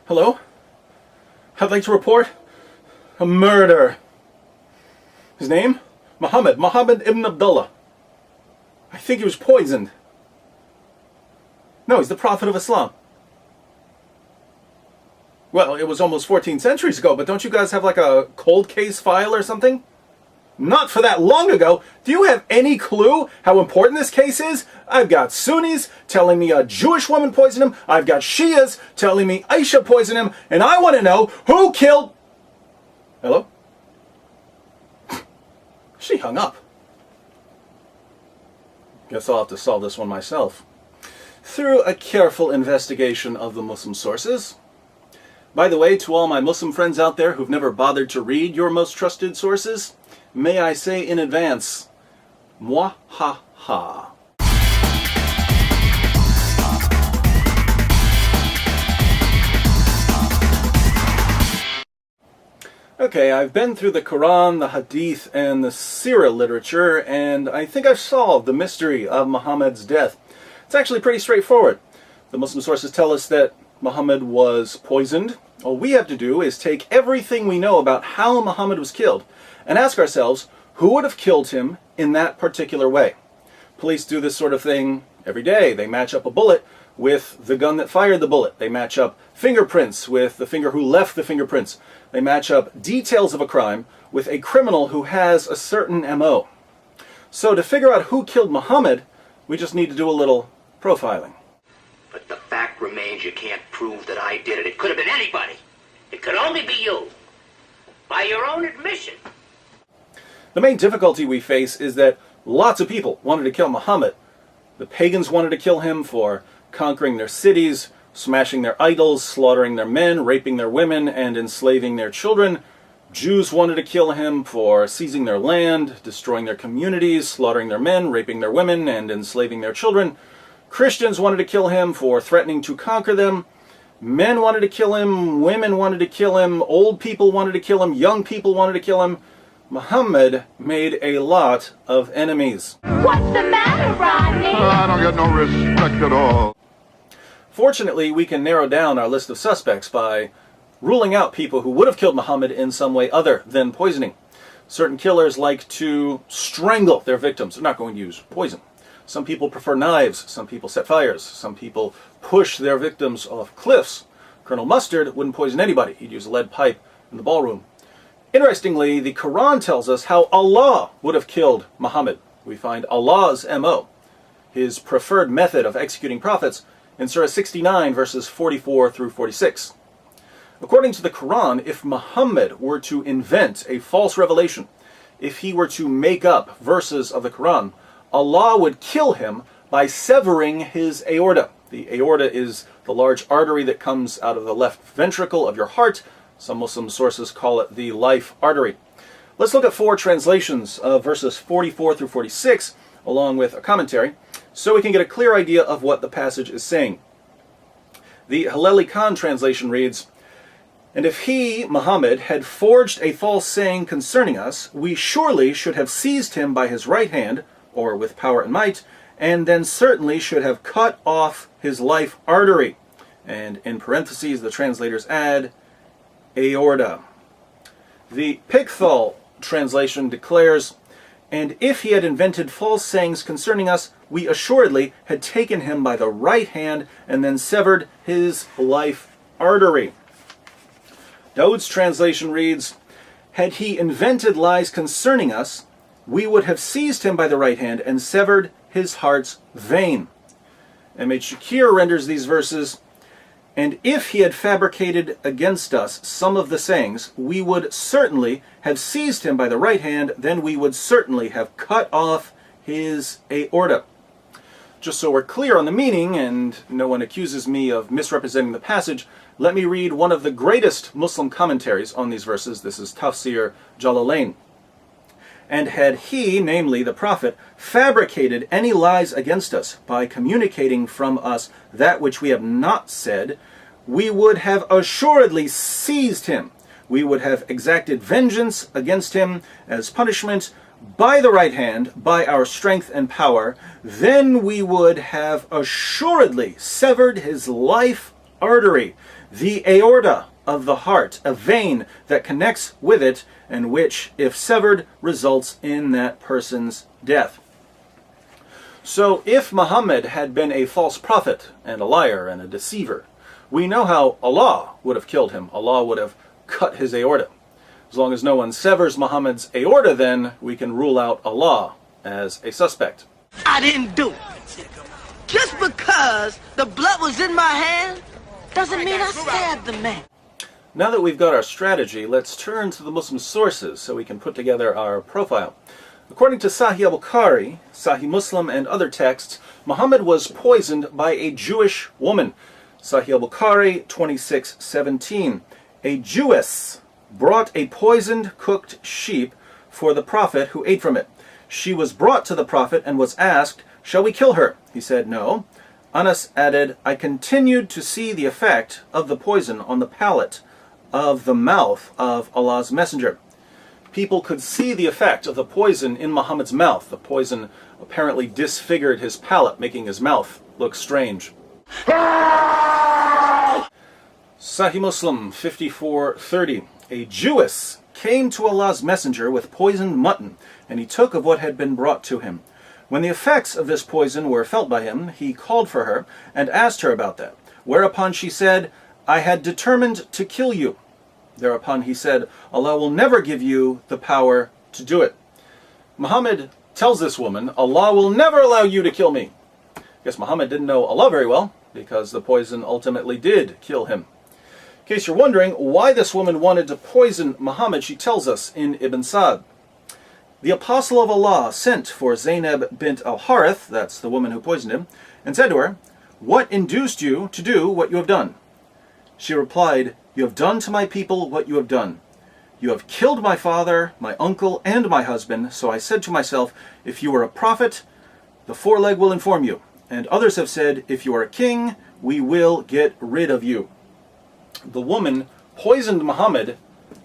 Hello? I'd like to report a murder. His name? Muhammad ibn Abdullah. I think he was poisoned. No, he's the Prophet of Islam. Well, it was almost 14 centuries ago, but don't you guys have like a cold case file or something? Not for that long ago. Do you have any clue how important this case is? I've got Sunnis telling me a Jewish woman poisoned him. I've got Shias telling me Aisha poisoned him. And I want to know who killed... Hello? She hung up. Guess I'll have to solve this one myself. Through a careful investigation of the Muslim sources. By the way, to all my Muslim friends out there who've never bothered to read your most trusted sources, may I say in advance, Mwahaha. Okay, I've been through the Quran, the Hadith, and the Sirah literature, and I think I've solved the mystery of Muhammad's death. It's actually pretty straightforward. The Muslim sources tell us that Muhammad was poisoned. All we have to do is take everything we know about how Muhammad was killed and ask ourselves, who would have killed him in that particular way? Police do this sort of thing every day. They match up a bullet with the gun that fired the bullet. They match up fingerprints with the finger who left the fingerprints. They match up details of a crime with a criminal who has a certain MO. So to figure out who killed Muhammad, we just need to do a little profiling. But the fact remains you can't prove that I did it. It could have been anybody. It could only be you. By your own admission. The main difficulty we face is that lots of people wanted to kill Muhammad. The pagans wanted to kill him for conquering their cities, smashing their idols, slaughtering their men, raping their women, and enslaving their children. Jews wanted to kill him for seizing their land, destroying their communities, slaughtering their men, raping their women, and enslaving their children. Christians wanted to kill him for threatening to conquer them. Men wanted to kill him, women wanted to kill him, old people wanted to kill him, young people wanted to kill him. Muhammad made a lot of enemies. What's the matter, Rodney? I don't get no respect at all. Fortunately, we can narrow down our list of suspects by ruling out people who would have killed Muhammad in some way other than poisoning. Certain killers like to strangle their victims. They're not going to use poison. Some people prefer knives. Some people set fires. Some people push their victims off cliffs. Colonel Mustard wouldn't poison anybody. He'd use a lead pipe in the ballroom. Interestingly, the Quran tells us how Allah would have killed Muhammad. We find Allah's MO, his preferred method of executing prophets, in Surah 69, verses 44 through 46. According to the Quran, if Muhammad were to invent a false revelation, if he were to make up verses of the Quran, Allah would kill him by severing his aorta. The aorta is the large artery that comes out of the left ventricle of your heart. Some Muslim sources call it the life artery. Let's look at 4 translations of verses 44 through 46, along with a commentary, so we can get a clear idea of what the passage is saying. The Haleli Khan translation reads, "And if he, Muhammad, had forged a false saying concerning us, we surely should have seized him by his right hand, or with power and might, and then certainly should have cut off his life artery." And in parentheses, the translators add, aorta. The Pickthall translation declares, "And if he had invented false sayings concerning us, we assuredly had taken him by the right hand and then severed his life artery." Daud's translation reads, "Had he invented lies concerning us, we would have seized him by the right hand and severed his heart's vein." M.H. Shakir renders these verses, "And if he had fabricated against us some of the sayings, we would certainly have seized him by the right hand, then we would certainly have cut off his aorta." Just so we're clear on the meaning, and no one accuses me of misrepresenting the passage, let me read one of the greatest Muslim commentaries on these verses. This is Tafsir Jalalain. "And had he, namely the Prophet, fabricated any lies against us by communicating from us that which we have not said, we would have assuredly seized him. We would have exacted vengeance against him as punishment by the right hand, by our strength and power. Then we would have assuredly severed his life artery, the aorta of the heart, a vein that connects with it and which, if severed, results in that person's death. So if Muhammad had been a false prophet and a liar and a deceiver, we know how Allah would have killed him. Allah would have cut his aorta. As long as no one severs Muhammad's aorta, then we can rule out Allah as a suspect. I didn't do it. Just because the blood was in my hand doesn't mean I stabbed the man. Now that we've got our strategy, let's turn to the Muslim sources so we can put together our profile. According to Sahih al-Bukhari, Sahih Muslim, and other texts, Muhammad was poisoned by a Jewish woman. Sahih al-Bukhari 26:17. A Jewess brought a poisoned cooked sheep for the Prophet, who ate from it. She was brought to the Prophet and was asked, "Shall we kill her?" He said, "No." Anas added, "I continued to see the effect of the poison on the palate of the mouth of Allah's Messenger." People could see the effect of the poison in Muhammad's mouth. The poison apparently disfigured his palate, making his mouth look strange. Sahih Muslim 54:30. A Jewess came to Allah's Messenger with poisoned mutton, and he took of what had been brought to him. When the effects of this poison were felt by him, he called for her and asked her about that, whereupon she said, "I had determined to kill you." Thereupon he said, "Allah will never give you the power to do it." Muhammad tells this woman, "Allah will never allow you to kill me." I guess Muhammad didn't know Allah very well, because the poison ultimately did kill him. In case you're wondering why this woman wanted to poison Muhammad, she tells us in Ibn Sa'd. The apostle of Allah sent for Zainab bint al-Harith, that's the woman who poisoned him, and said to her, "What induced you to do what you have done?" She replied, "You have done to my people what you have done. You have killed my father, my uncle, and my husband, so I said to myself, if you are a prophet, the foreleg will inform you. And others have said, if you are a king, we will get rid of you." The woman poisoned Muhammad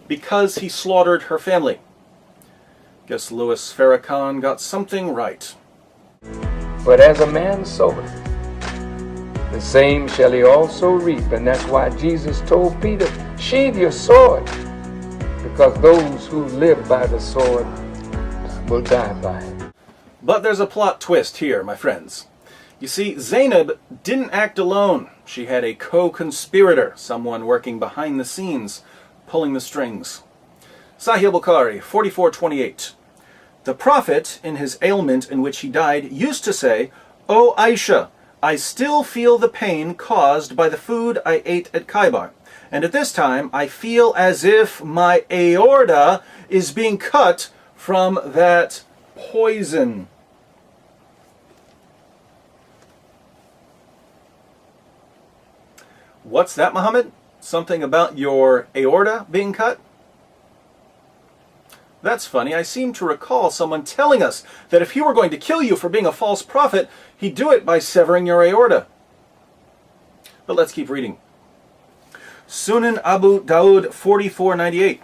because he slaughtered her family. Guess Louis Farrakhan got something right. But as a man soweth, the same shall he also reap. And that's why Jesus told Peter, sheathe your sword, because those who live by the sword will die by it. But there's a plot twist here, my friends. You see, Zainab didn't act alone. She had a co-conspirator, someone working behind the scenes, pulling the strings. Sahih al-Bukhari 44:28. The Prophet, in his ailment in which he died, used to say, "O Aisha, I still feel the pain caused by the food I ate at Khaybar, and at this time I feel as if my aorta is being cut from that poison." What's that, Muhammad? Something about your aorta being cut? That's funny. I seem to recall someone telling us that if he were going to kill you for being a false prophet, he'd do it by severing your aorta. But let's keep reading. Sunan Abu Dawud 44:98.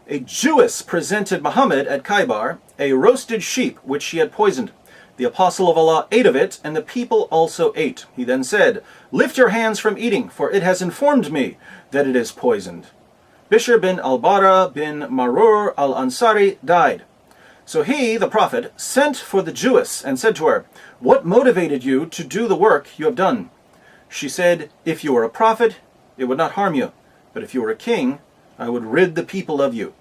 A Jewess presented Muhammad at Khaybar a roasted sheep which she had poisoned. The apostle of Allah ate of it, and the people also ate. He then said, "Lift your hands from eating, for it has informed me that it is poisoned." Bishr bin al-Bara bin Marur al-Ansari died. So he, the Prophet, sent for the Jewess and said to her, "What motivated you to do the work you have done?" She said, "If you were a prophet, it would not harm you. But if you were a king, I would rid the people of you."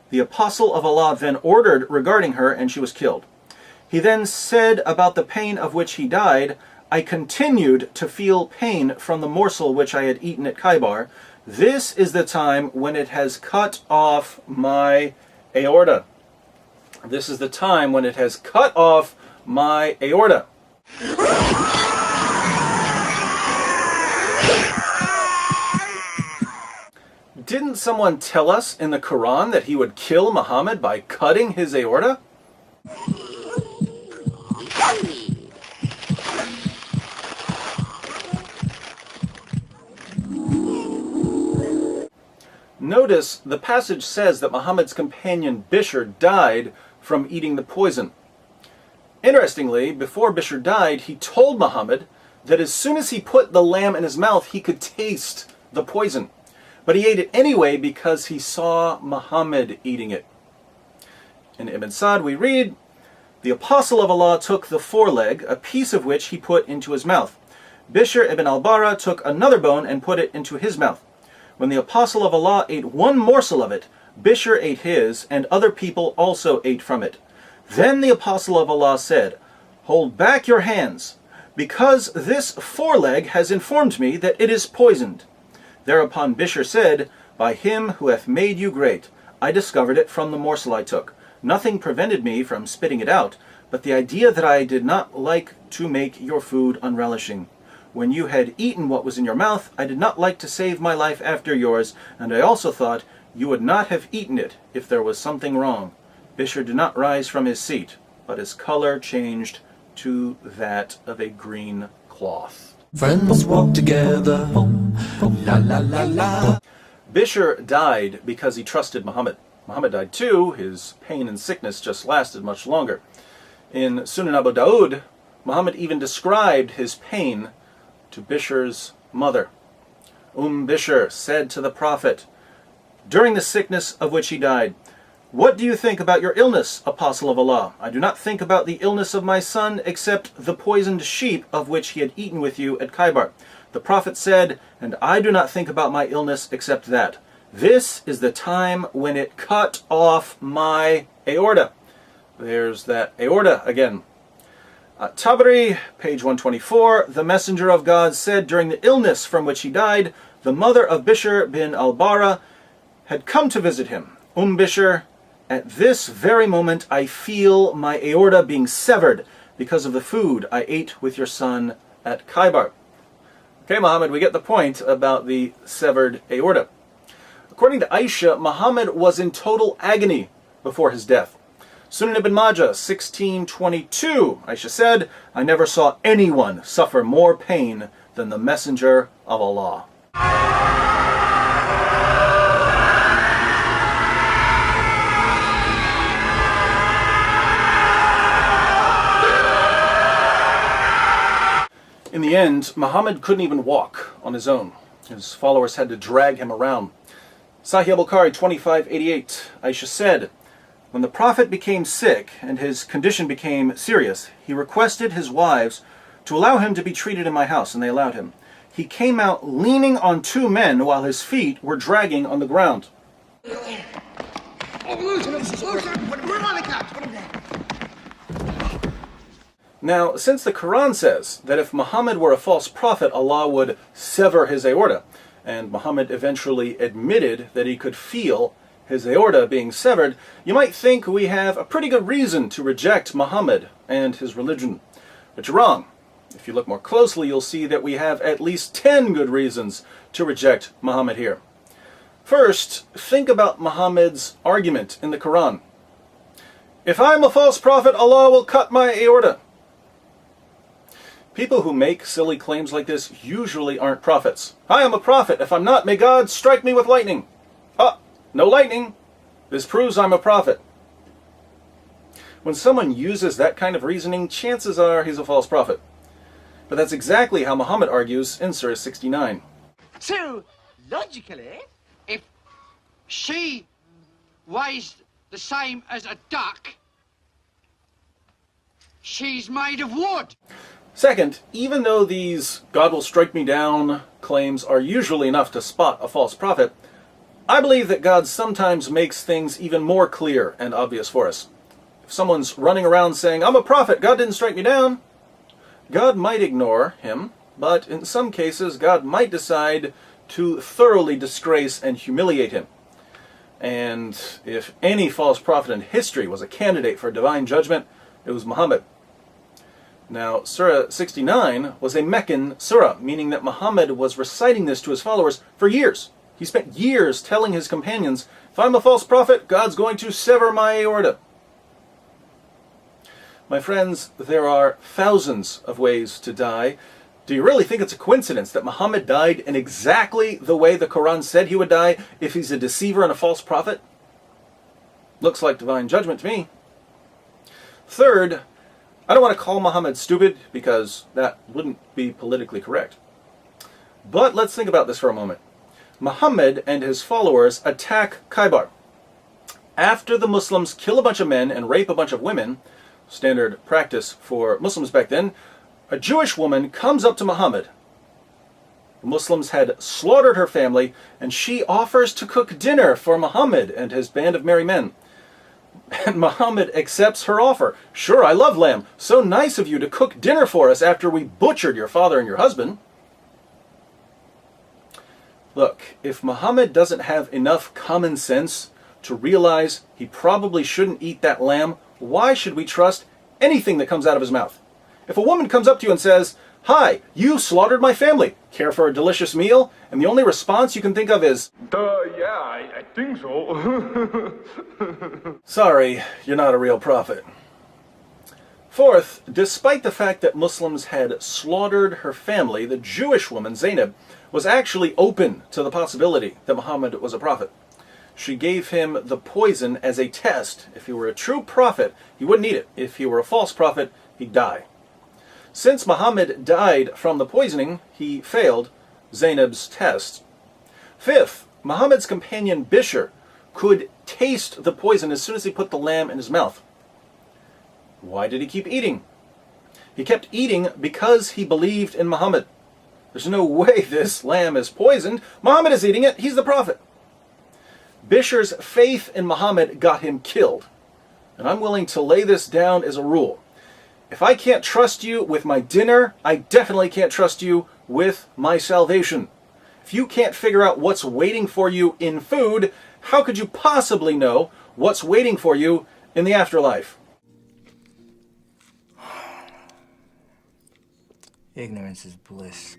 The apostle of Allah then ordered regarding her, and she was killed. He then said about the pain of which he died, "I continued to feel pain from the morsel which I had eaten at Khaybar. This is the time when it has cut off my aorta." This is the time when it has cut off my aorta. Didn't someone tell us in the Quran that he would kill Muhammad by cutting his aorta? Notice the passage says that Muhammad's companion Bishr died from eating the poison. Interestingly, before Bishr died, he told Muhammad that as soon as he put the lamb in his mouth, he could taste the poison. But he ate it anyway because he saw Muhammad eating it. In Ibn Sa'd we read, "The Apostle of Allah took the foreleg, a piece of which he put into his mouth. Bishr ibn al-Bara took another bone and put it into his mouth. When the Apostle of Allah ate one morsel of it, Bishr ate his, and other people also ate from it. Then the Apostle of Allah said, 'Hold back your hands, because this foreleg has informed me that it is poisoned.' Thereupon Bishr said, 'By him who hath made you great, I discovered it from the morsel I took. Nothing prevented me from spitting it out, but the idea that I did not like to make your food unrelishing. When you had eaten what was in your mouth, I did not like to save my life after yours, and I also thought you would not have eaten it if there was something wrong.' Bishr did not rise from his seat, but his color changed to that of a green cloth." Friends walk together, la la la la. Bishr died because he trusted Muhammad. Muhammad died too. His pain and sickness just lasted much longer. In Sunan Abu Dawud, Muhammad even described his pain to Bishr's mother. Bishr said to the Prophet, during the sickness of which he died, "What do you think about your illness, Apostle of Allah? I do not think about the illness of my son except the poisoned sheep of which he had eaten with you at Khaybar." The Prophet said, "And I do not think about my illness except that. This is the time when it cut off my aorta." There's that aorta again. Tabari, page 124, "The Messenger of God said during the illness from which he died, the mother of Bishr bin al-Bara had come to visit him. Bishr, at this very moment I feel my aorta being severed because of the food I ate with your son at Khaybar." Okay, Muhammad, we get the point about the severed aorta. According to Aisha, Muhammad was in total agony before his death. Sunan ibn Majah, 1622, Aisha said, "I never saw anyone suffer more pain than the Messenger of Allah." In the end, Muhammad couldn't even walk on his own. His followers had to drag him around. Sahih al-Bukhari 2588, Aisha said, "When the Prophet became sick and his condition became serious, he requested his wives to allow him to be treated in my house, and they allowed him. He came out leaning on two men while his feet were dragging on the ground." Now, since the Quran says that if Muhammad were a false prophet, Allah would sever his aorta, and Muhammad eventually admitted that he could feel his aorta being severed, you might think we have a pretty good reason to reject Muhammad and his religion. But you're wrong. If you look more closely, you'll see that we have at least 10 good reasons to reject Muhammad here. First, think about Muhammad's argument in the Quran. "If I'm a false prophet, Allah will cut my aorta." People who make silly claims like this usually aren't prophets. "I am a prophet. If I'm not, may God strike me with lightning." No lightning. This proves I'm a prophet. When someone uses that kind of reasoning, chances are he's a false prophet. But that's exactly how Muhammad argues in Surah 69. So, logically, if she weighs the same as a duck, she's made of wood. Second, even though these "God will strike me down" claims are usually enough to spot a false prophet, I believe that God sometimes makes things even more clear and obvious for us. If someone's running around saying, "I'm a prophet, God didn't strike me down," God might ignore him, but in some cases God might decide to thoroughly disgrace and humiliate him. And if any false prophet in history was a candidate for divine judgment, it was Muhammad. Now, Surah 69 was a Meccan surah, meaning that Muhammad was reciting this to his followers for years. He spent years telling his companions, "If I'm a false prophet, God's going to sever my aorta." My friends, there are thousands of ways to die. Do you really think it's a coincidence that Muhammad died in exactly the way the Quran said he would die if he's a deceiver and a false prophet? Looks like divine judgment to me. Third, I don't want to call Muhammad stupid because that wouldn't be politically correct. But let's think about this for a moment. Muhammad and his followers attack Khaybar. After the Muslims kill a bunch of men and rape a bunch of women, standard practice for Muslims back then, a Jewish woman comes up to Muhammad. The Muslims had slaughtered her family, and she offers to cook dinner for Muhammad and his band of merry men. And Muhammad accepts her offer. Sure, I love lamb. So nice of you to cook dinner for us after we butchered your father and your husband. Look, if Muhammad doesn't have enough common sense to realize he probably shouldn't eat that lamb, why should we trust anything that comes out of his mouth? If a woman comes up to you and says, "Hi, you slaughtered my family. Care for a delicious meal?" and the only response you can think of is, Yeah, I think so. "Sorry, you're not a real prophet." Fourth, despite the fact that Muslims had slaughtered her family, the Jewish woman, Zainab, was actually open to the possibility that Muhammad was a prophet. She gave him the poison as a test. If he were a true prophet, he wouldn't eat it. If he were a false prophet, he'd die. Since Muhammad died from the poisoning, he failed Zainab's test. Fifth, Muhammad's companion Bishr could taste the poison as soon as he put the lamb in his mouth. Why did he keep eating? He kept eating because he believed in Muhammad. There's no way this lamb is poisoned. Muhammad is eating it. He's the prophet. Bishr's faith in Muhammad got him killed. And I'm willing to lay this down as a rule. If I can't trust you with my dinner, I definitely can't trust you with my salvation. If you can't figure out what's waiting for you in food, how could you possibly know what's waiting for you in the afterlife? Ignorance is bliss.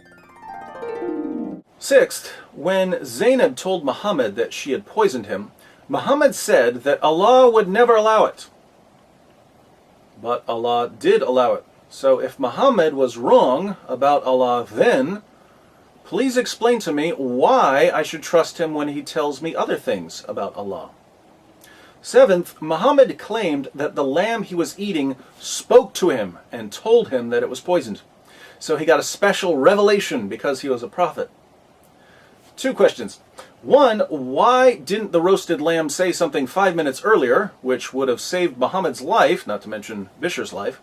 Sixth, when Zainab told Muhammad that she had poisoned him, Muhammad said that Allah would never allow it. But Allah did allow it. So if Muhammad was wrong about Allah then, please explain to me why I should trust him when he tells me other things about Allah. Seventh, Muhammad claimed that the lamb he was eating spoke to him and told him that it was poisoned. So he got a special revelation because he was a prophet. Two questions. One, why didn't the roasted lamb say something 5 minutes earlier, which would have saved Muhammad's life, not to mention Bishr's life?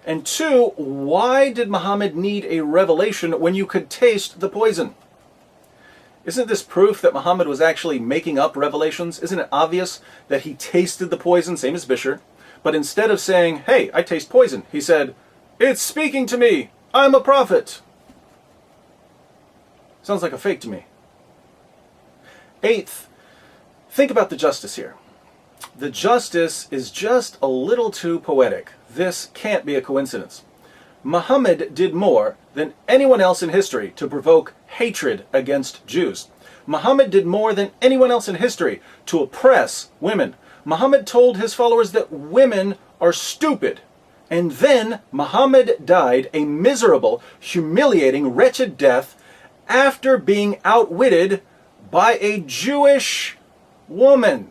And two, why did Muhammad need a revelation when you could taste the poison? Isn't this proof that Muhammad was actually making up revelations? Isn't it obvious that he tasted the poison, same as Bishr, but instead of saying, "Hey, I taste poison," he said, "It's speaking to me. I'm a prophet." Sounds like a fake to me. Eighth, think about the justice here. The justice is just a little too poetic. This can't be a coincidence. Muhammad did more than anyone else in history to provoke hatred against Jews. Muhammad did more than anyone else in history to oppress women. Muhammad told his followers that women are stupid. And then Muhammad died a miserable, humiliating, wretched death after being outwitted by a Jewish woman.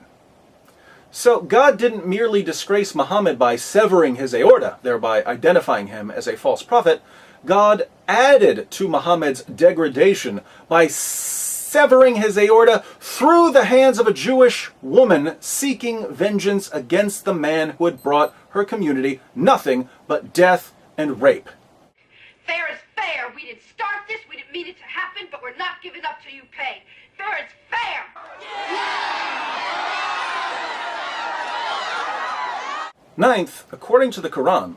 So God didn't merely disgrace Muhammad by severing his aorta, thereby identifying him as a false prophet. God added to Muhammad's degradation by severing his aorta through the hands of a Jewish woman seeking vengeance against the man who had brought her community nothing but death and rape. Fair is fair. We didn't start this. We didn't mean it to happen, but we're not giving up till you pay. Fair is fair. Ninth, according to the Quran,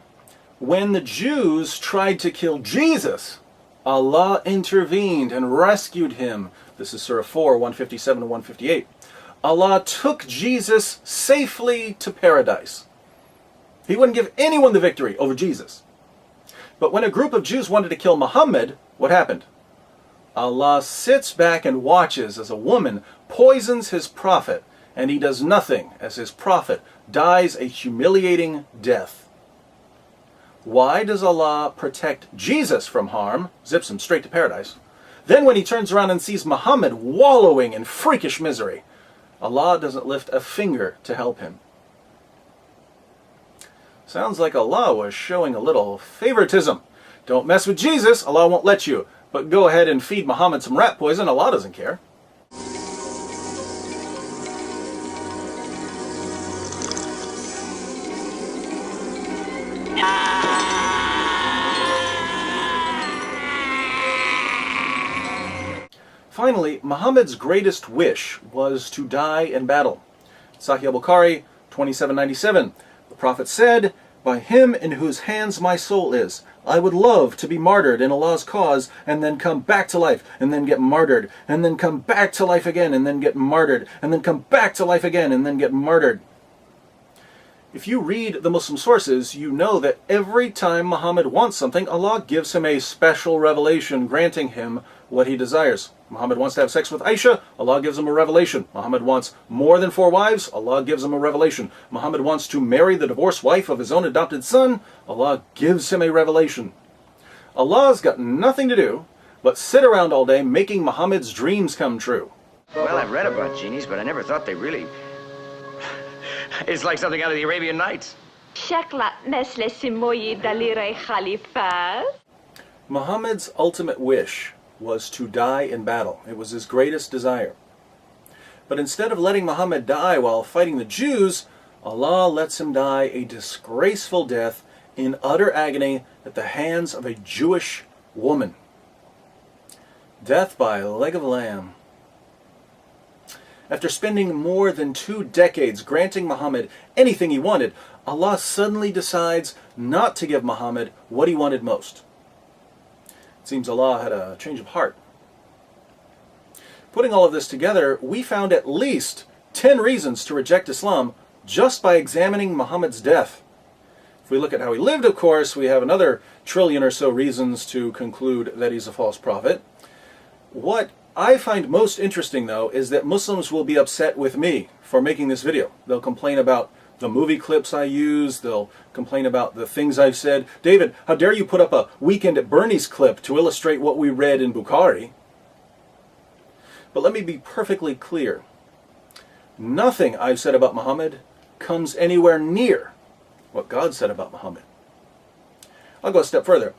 when the Jews tried to kill Jesus, Allah intervened and rescued him. This is Surah 4, 157 and 158. Allah took Jesus safely to paradise. He wouldn't give anyone the victory over Jesus. But when a group of Jews wanted to kill Muhammad, what happened? Allah sits back and watches as a woman poisons his prophet, and he does nothing as his prophet dies a humiliating death. Why does Allah protect Jesus from harm, zips him straight to paradise? Then when he turns around and sees Muhammad wallowing in freakish misery, Allah doesn't lift a finger to help him. Sounds like Allah was showing a little favoritism. Don't mess with Jesus, Allah won't let you. But go ahead and feed Muhammad some rat poison, Allah doesn't care. Finally, Muhammad's greatest wish was to die in battle. Sahih al-Bukhari 2797. The Prophet said, "By him in whose hands my soul is, I would love to be martyred in Allah's cause and then come back to life and then get martyred and then come back to life again and then get martyred and then come back to life again and then get martyred." If you read the Muslim sources, you know that every time Muhammad wants something, Allah gives him a special revelation, granting him what he desires. Muhammad wants to have sex with Aisha, Allah gives him a revelation. Muhammad wants more than 4 wives, Allah gives him a revelation. Muhammad wants to marry the divorced wife of his own adopted son, Allah gives him a revelation. Allah's got nothing to do but sit around all day making Muhammad's dreams come true. Well, I've read about genies, but I never thought they really... It's like something out of the Arabian Nights. Muhammad's ultimate wish was to die in battle. It was his greatest desire. But instead of letting Muhammad die while fighting the Jews, Allah lets him die a disgraceful death in utter agony at the hands of a Jewish woman. Death by leg of lamb. After spending more than 2 decades granting Muhammad anything he wanted, Allah suddenly decides not to give Muhammad what he wanted most. It seems Allah had a change of heart. Putting all of this together, we found at least 10 reasons to reject Islam just by examining Muhammad's death. If we look at how he lived, of course, we have another 1 trillion or so reasons to conclude that he's a false prophet. What I find most interesting, though, is that Muslims will be upset with me for making this video. They'll complain about the movie clips I use. They'll complain about the things I've said. David, how dare you put up a Weekend at Bernie's clip to illustrate what we read in Bukhari? But let me be perfectly clear. Nothing I've said about Muhammad comes anywhere near what God said about Muhammad. I'll go a step further.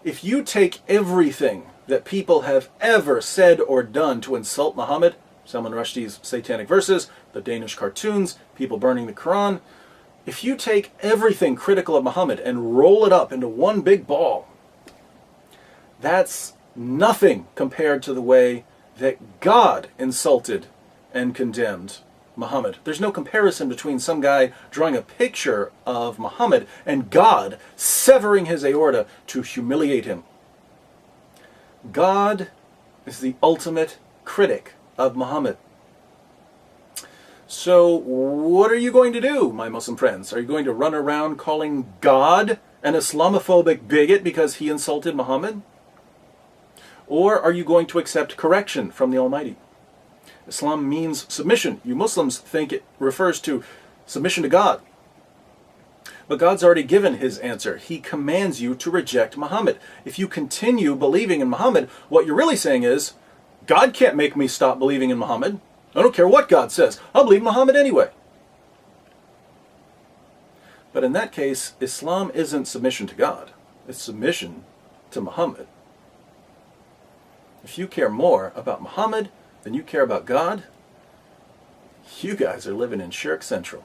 If you take everything that people have ever said or done to insult Muhammad, Salman Rushdie's satanic verses, the Danish cartoons, people burning the Quran, if you take everything critical of Muhammad and roll it up into one big ball, that's nothing compared to the way that God insulted and condemned Muhammad. There's no comparison between some guy drawing a picture of Muhammad and God severing his aorta to humiliate him. God is the ultimate critic of Muhammad. So what are you going to do, my Muslim friends? Are you going to run around calling God an Islamophobic bigot because he insulted Muhammad? Or are you going to accept correction from the Almighty? Islam means submission. You Muslims think it refers to submission to God. But God's already given his answer. He commands you to reject Muhammad. If you continue believing in Muhammad, what you're really saying is, God can't make me stop believing in Muhammad. I don't care what God says. I'll believe Muhammad anyway. But in that case, Islam isn't submission to God. It's submission to Muhammad. If you care more about Muhammad than you care about God, you guys are living in Shirk Central.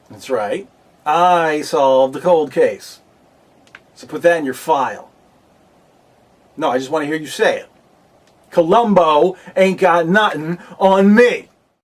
That's right. I solved the cold case. So put that in your file. No, I just want to hear you say it. Columbo ain't got nothing on me.